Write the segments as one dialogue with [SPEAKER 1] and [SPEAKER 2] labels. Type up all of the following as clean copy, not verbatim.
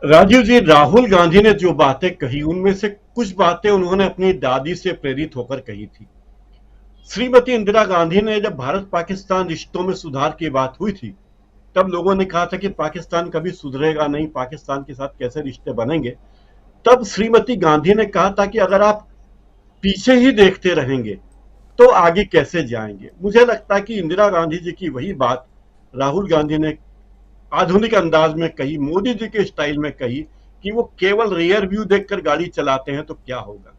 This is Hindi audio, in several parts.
[SPEAKER 1] राजीव जी, राहुल गांधी ने जो बातें कही उनमें से कुछ बातें उन्होंने अपनी दादी से प्रेरित होकर कही थी। श्रीमती इंदिरा गांधी ने जब भारत पाकिस्तान रिश्तों में सुधार की बात हुई थी, तब लोगों ने कहा था कि पाकिस्तान कभी सुधरेगा नहीं, पाकिस्तान के साथ कैसे रिश्ते बनेंगे। तब श्रीमती गांधी ने कहा था कि अगर आप पीछे ही देखते रहेंगे तो आगे कैसे जाएंगे। मुझे लगता है कि इंदिरा गांधी जी की वही बात राहुल गांधी ने आधुनिक अंदाज में कही, मोदी जी के स्टाइल में कही कि वो केवल रियर व्यू देखकर गाड़ी चलाते हैं तो क्या होगा।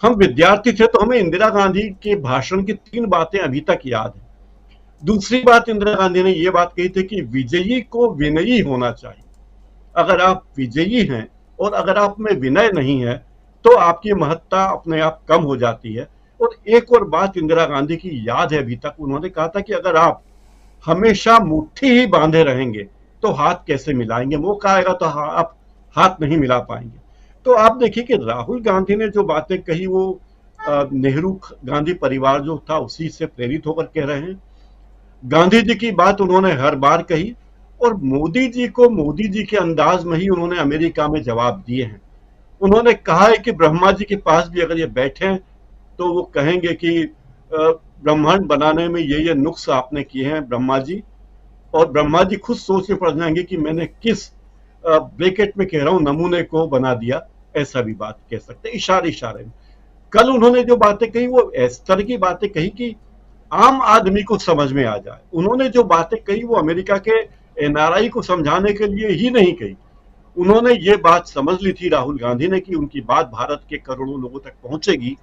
[SPEAKER 1] हम विद्यार्थी थे तो हमें इंदिरा गांधी के भाषण की 3 बातें अभी तक याद है। दूसरी बात इंदिरा गांधी ने यह बात कही थी कि विजयी को विनयी होना चाहिए। अगर आप विजयी हैं और अगर आप में विनय नहीं है तो आपकी महत्ता अपने आप कम हो जाती है। और एक और बात इंदिरा गांधी की याद है अभी तक, उन्होंने कहा था कि अगर आप हमेशा मुट्ठी ही बांधे रहेंगे तो हाथ कैसे मिलाएंगे, मौका आएगा तो आप हाथ नहीं मिला पाएंगे। तो आप देखिए कि राहुल गांधी ने जो बातें कही वो नेहरू गांधी परिवार जो था उसी से प्रेरित होकर कह रहे हैं। गांधी जी की बात उन्होंने हर बार कही और मोदी जी को मोदी जी के अंदाज में ही उन्होंने अमेरिका में जवाब दिए हैं। उन्होंने कहा है कि ब्रह्मा जी के पास भी अगर ये बैठे तो वो कहेंगे कि ब्रह्मांड बनाने में ये नुक्स आपने किए हैं ब्रह्मा जी। और ब्रह्मा जी खुद सोच में पड़ जाएंगे कि मैंने किस ब्रैकेट में कह रहा हूं नमूने को बना दिया। ऐसा भी बात कह सकते हैं इशारे इशारे में। कल उन्होंने जो बातें कही वो इस तरह की बातें कही कि आम आदमी को समझ में आ जाए। उन्होंने जो बातें कही वो अमेरिका के एनआरआई को समझाने के लिए ही नहीं कही। उन्होंने ये बात समझ ली थी राहुल गांधी ने कि उनकी बात भारत के करोड़ों लोगों तक पहुंचेगी,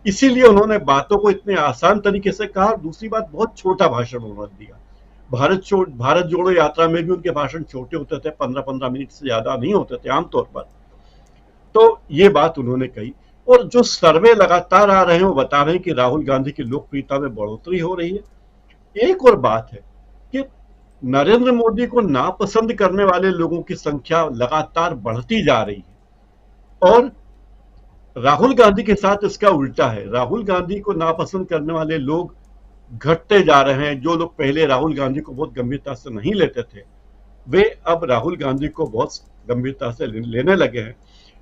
[SPEAKER 1] इसीलिए उन्होंने बातों को इतने आसान तरीके से कहा। दूसरी बात, बहुत छोटा भाषण उन्होंने दिया। भारत जोड़ो यात्रा में भी उनके भाषण छोटे होते थे, 15-15 मिनट से ज्यादा नहीं होते थे आमतौर पर। तो ये बात उन्होंने कही। और जो सर्वे लगातार आ रहे हैं वो बता रहे हैं कि राहुल गांधी की लोकप्रियता में बढ़ोतरी हो रही है। एक और बात है कि नरेंद्र मोदी को नापसंद करने वाले लोगों की संख्या लगातार बढ़ती जा रही है और राहुल गांधी के साथ इसका उल्टा है। राहुल गांधी को नापसंद करने वाले लोग घटते जा रहे हैं। जो लोग पहले राहुल गांधी को बहुत गंभीरता से नहीं लेते थे वे अब राहुल गांधी को बहुत गंभीरता से लेने लगे हैं।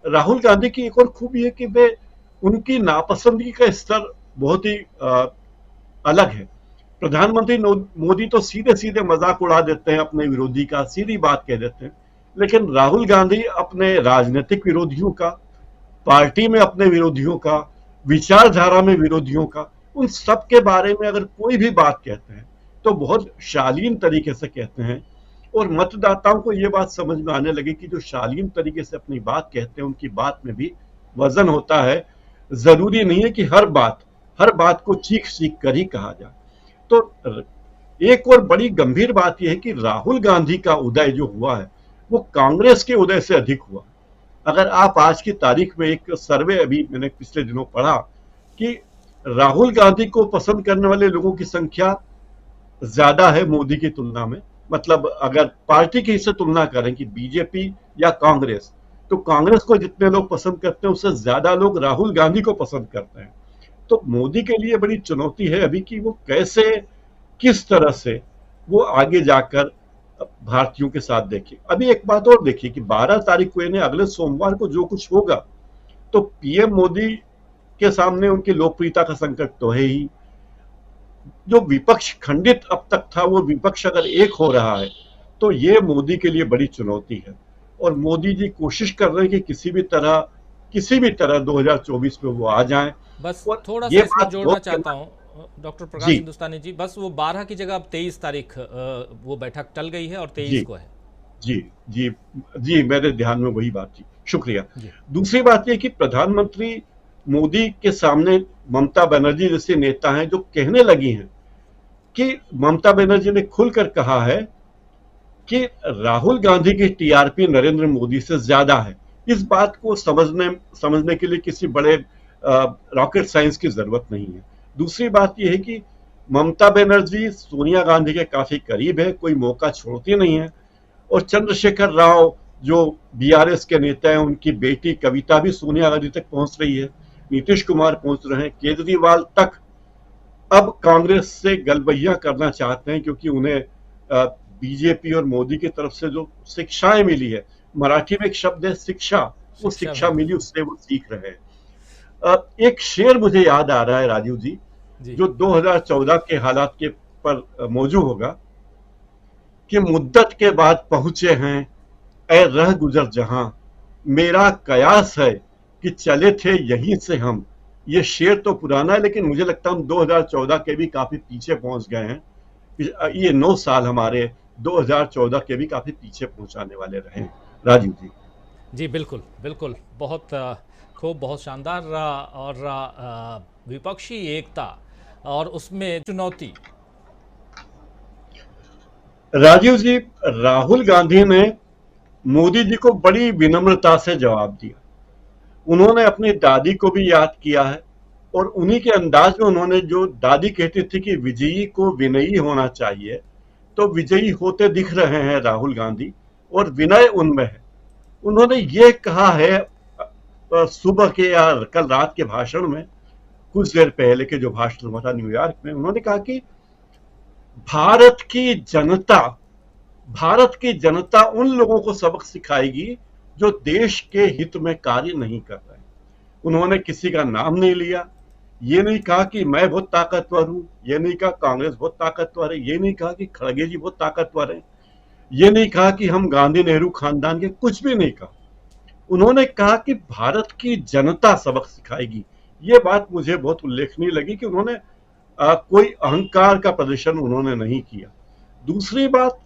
[SPEAKER 1] राहुल गांधी की एक और खूबी है कि वे उनकी नापसंदगी का स्तर बहुत ही अलग है। प्रधानमंत्री मोदी तो सीधे सीधे मजाक उड़ा देते हैं अपने विरोधी का, सीधी बात कह देते हैं। लेकिन राहुल गांधी अपने राजनीतिक विरोधियों का, पार्टी में अपने विरोधियों का, विचारधारा में विरोधियों का, उन सब के बारे में अगर कोई भी बात कहते हैं तो बहुत शालीन तरीके से कहते हैं। और मतदाताओं को यह बात समझ में आने लगी कि जो शालीन तरीके से अपनी बात कहते हैं उनकी बात में भी वजन होता है। जरूरी नहीं है कि हर बात को चीख चीख कर ही कहा जाए। तो एक और बड़ी गंभीर बात यह है कि राहुल गांधी का उदय जो हुआ है वो कांग्रेस के उदय से अधिक हुआ। अगर आप आज की तारीख में एक सर्वे अभी मैंने पिछले दिनों पढ़ा कि राहुल गांधी को पसंद करने वाले लोगों की संख्या ज्यादा है मोदी की तुलना में। मतलब अगर पार्टी की से तुलना करें कि बीजेपी या कांग्रेस, तो कांग्रेस को जितने लोग पसंद करते हैं उससे ज्यादा लोग राहुल गांधी को पसंद करते हैं। तो मोदी के लिए बड़ी चुनौती है अभी कि वो कैसे, किस तरह से वो आगे जाकर भारतीयों के साथ देखे। अभी एक बात और देखिए कि 12 तारीख को यानी अगले सोमवार को जो कुछ होगा तो पीएम मोदी के सामने उनकी लोकप्रियता का संकट तो है ही। जो विपक्ष खंडित अब तक था वो विपक्ष अगर एक हो रहा है तो ये मोदी के लिए बड़ी चुनौती है। और मोदी जी कोशिश कर रहे हैं कि किसी भी तरह 2024 में वो आ जाएं।
[SPEAKER 2] बस
[SPEAKER 1] और
[SPEAKER 2] थोड़ा सा
[SPEAKER 1] ये
[SPEAKER 2] इसमें
[SPEAKER 1] बात
[SPEAKER 2] जोड़ना
[SPEAKER 1] बहुत
[SPEAKER 2] चाहता हूँ डॉक्टर प्रकाश
[SPEAKER 1] जी
[SPEAKER 2] हिंदुस्तानी जी, बस वो 12 की जगह अब 23 तारीख वो बैठक टल गई है और 23
[SPEAKER 1] जी
[SPEAKER 2] को है।
[SPEAKER 1] जी जी जी, मेरे ध्यान में वही बात थी, शुक्रिया।
[SPEAKER 2] जी।
[SPEAKER 1] दूसरी बात यह कि प्रधानमंत्री मोदी के सामने ममता बनर्जी जैसे नेता हैं जो कहने लगी हैं कि ममता बनर्जी ने खुलकर कहा है कि राहुल गांधी की टीआरपी नरेंद्र मोदी से ज्यादा है। इस बात को समझने के लिए किसी बड़े रॉकेट साइंस की जरूरत नहीं है। दूसरी बात यह है कि ममता बनर्जी सोनिया गांधी के काफी करीब है, कोई मौका छोड़ती नहीं है। और चंद्रशेखर राव जो बीआरएस के नेता हैं उनकी बेटी कविता भी सोनिया गांधी तक पहुंच रही है, नीतीश कुमार पहुंच रहे हैं, केजरीवाल तक अब कांग्रेस से गलबैया करना चाहते हैं क्योंकि उन्हें बीजेपी और मोदी की तरफ से जो शिक्षाएं मिली है मराठी में एक शब्द है शिक्षा, वो
[SPEAKER 2] शिक्षा
[SPEAKER 1] शिक्षा
[SPEAKER 2] में।
[SPEAKER 1] मिली उससे वो सीख रहे हैं। एक शेर मुझे याद आ रहा है राजीव जी,
[SPEAKER 2] जी।
[SPEAKER 1] जो 2014 के हालात के पर मौजू होगा कि मुद्दत के बाद पहुंचे हैं ऐ रह गुजर जहां, मेरा कयास है कि चले थे यहीं से हम। ये शेर तो पुराना है, लेकिन मुझे लगता है हम 2014 के भी काफी पीछे पहुंच गए हैं। ये 9 साल हमारे 2014 के भी काफी पीछे पहुंचाने वाले रहे हैं राजीव जी।
[SPEAKER 2] जी, बिल्कुल, बिल्कुल। बहुत खूब, बहुत शानदार। और विपक्षी एकता और उसमें चुनौती।
[SPEAKER 1] राजीव जी, राहुल गांधी ने मोदी जी को बड़ी विनम्रता से जवाब दिया। उन्होंने अपनी दादी को भी याद किया है, और उन्हीं के अंदाज में उन्होंने, जो दादी कहती थी कि विजयी को विनयी होना चाहिए, तो विजयी होते दिख रहे हैं राहुल गांधी, और विनय उनमें है। उन्होंने ये कहा है सुबह के या कल रात के भाषण में, कुछ देर पहले के जो भाषण हुआ था न्यूयॉर्क में, उन्होंने कहा कि भारत की जनता भारत की जनता उन लोगों को सबक सिखाएगी जो देश के हित में कार्य नहीं कर रहे। उन्होंने किसी का नाम नहीं लिया, ये नहीं कहा कि मैं बहुत ताकतवर हूं, ये नहीं कहा कांग्रेस बहुत ताकतवर है, ये नहीं कहा कि खड़गे जी बहुत ताकतवर है, ये नहीं कहा कि हम गांधी नेहरू खानदान के, कुछ भी नहीं कहा। उन्होंने कहा कि भारत की जनता सबक सिखाएगी। ये बात मुझे बहुत उल्लेखनीय लगी कि उन्होंने कोई अहंकार का प्रदर्शन उन्होंने नहीं किया। दूसरी बात,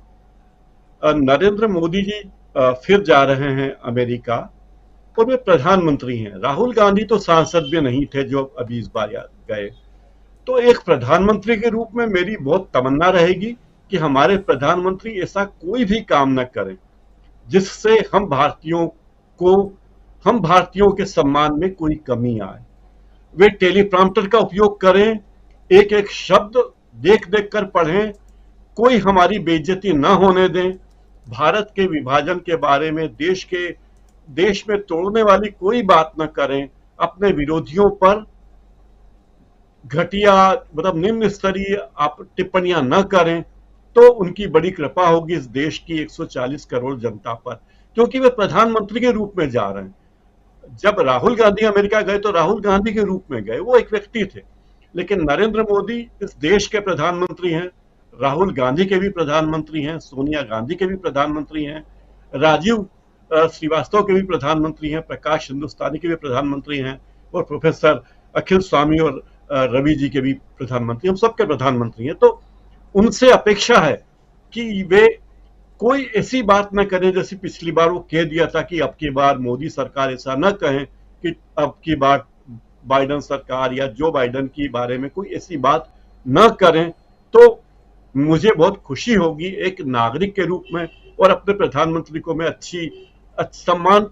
[SPEAKER 1] नरेंद्र मोदी जी फिर जा रहे हैं अमेरिका, और वे प्रधानमंत्री हैं। राहुल गांधी तो सांसद भी नहीं थे जो अभी इस बार गए। तो एक प्रधानमंत्री के रूप में मेरी बहुत तमन्ना रहेगी कि हमारे प्रधानमंत्री ऐसा कोई भी काम न करें जिससे को हम भारतीयों के सम्मान में कोई कमी आए। वे टेलीप्रॉम्प्टर का उपयोग करें, एक एक शब्द देख देख कर पढ़ें, कोई हमारी बेइज्जती न होने दें, भारत के विभाजन के बारे में, देश में तोड़ने वाली कोई बात न करें, अपने विरोधियों पर घटिया, मतलब निम्न स्तरीय आप टिप्पणियां न करें, तो उनकी बड़ी कृपा होगी इस देश की 140 करोड़ जनता पर, क्योंकि वे प्रधानमंत्री के रूप में जा रहे हैं। जब राहुल गांधी अमेरिका गए तो राहुल गांधी के रूप में गए, वो एक व्यक्ति थे, लेकिन नरेंद्र मोदी इस देश के प्रधानमंत्री हैं, राहुल गांधी के भी प्रधानमंत्री हैं, सोनिया गांधी के भी प्रधानमंत्री हैं, राजीव श्रीवास्तव के भी प्रधानमंत्री हैं, प्रकाश हिंदुस्तानी के भी प्रधानमंत्री हैं, और प्रोफेसर अखिल स्वामी और रवि जी के भी प्रधानमंत्री, हम सबके प्रधानमंत्री हैं। तो उनसे अपेक्षा है कि वे कोई ऐसी बात न करें जैसे पिछली बार वो कह दिया था कि अब की बार मोदी सरकार ऐसा न कहें कि अब की बार बाइडेन सरकार या जो बाइडेन के बारे में कोई ऐसी बात न करें। तो मुझे बहुत खुशी होगी एक नागरिक के रूप में, और अपने प्रधानमंत्री को मैं सम्मान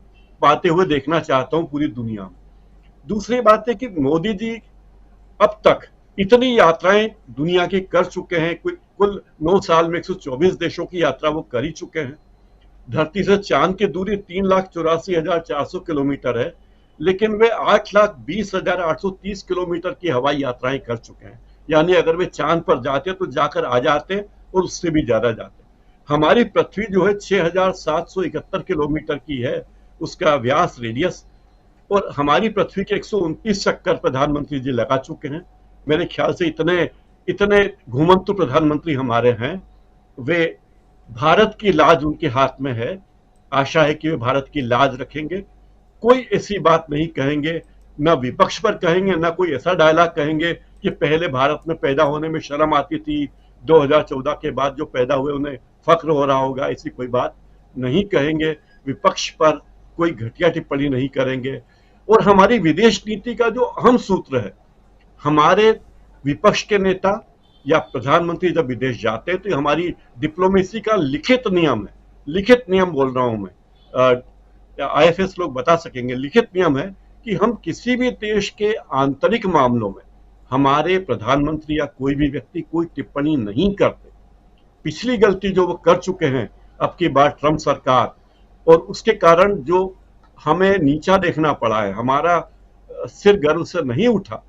[SPEAKER 1] पाते हुए देखना चाहता हूं पूरी दुनिया में। दूसरी बात है कि मोदी जी अब तक इतनी यात्राएं दुनिया की कर चुके हैं, कुल 9 साल में 124 देशों की यात्रा वो कर ही चुके हैं। धरती से चांद की दूरी 3,84,400 किलोमीटर है, लेकिन वे 8,20,830 किलोमीटर की हवाई यात्राएं कर चुके हैं। यानी अगर वे चांद पर जाते तो जाकर आ जाते, और उससे भी ज्यादा जाते। हमारी पृथ्वी जो है 6,771 किलोमीटर की है, उसका व्यास, रेडियस, और हमारी पृथ्वी के 129 चक्कर प्रधानमंत्री जी लगा चुके हैं। मेरे ख्याल से इतने इतने घुमंतु प्रधानमंत्री हमारे हैं। वे, भारत की लाज उनके हाथ में है। आशा है कि वे भारत की लाज रखेंगे, कोई ऐसी बात नहीं कहेंगे, न विपक्ष पर कहेंगे, न कोई ऐसा डायलॉग कहेंगे कि पहले भारत में पैदा होने में शर्म आती थी, 2014 के बाद जो पैदा हुए उन्हें फक्र हो रहा होगा, ऐसी कोई बात नहीं कहेंगे। विपक्ष पर कोई घटिया टिप्पणी नहीं करेंगे। और हमारी विदेश नीति का जो अहम सूत्र है, हमारे विपक्ष के नेता या प्रधानमंत्री जब विदेश जाते हैं तो हमारी डिप्लोमेसी का लिखित नियम है, लिखित नियम बोल रहा हूं मैं, आईएफएस लोग बता सकेंगे, लिखित नियम है कि हम किसी भी देश के आंतरिक मामलों में हमारे प्रधानमंत्री या कोई भी व्यक्ति कोई टिप्पणी नहीं करते। पिछली गलती जो वो कर चुके हैं अब की बार ट्रंप सरकार, और उसके कारण जो हमें नीचा देखना पड़ा है, हमारा सिर गर्व से नहीं उठा,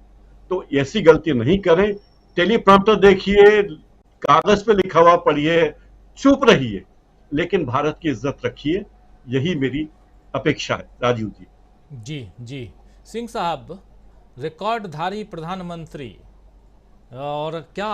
[SPEAKER 1] तो ऐसी गलती नहीं करें। टेलीप्रॉम्प्टर देखिए, कागज पे लिखा हुआ पढ़िए, चुप रहिए, लेकिन भारत की इज्जत रखिए। यही मेरी अपेक्षा है। राजीव जी।
[SPEAKER 2] जी जी। सिंह साहब, रिकॉर्डधारी प्रधानमंत्री, और क्या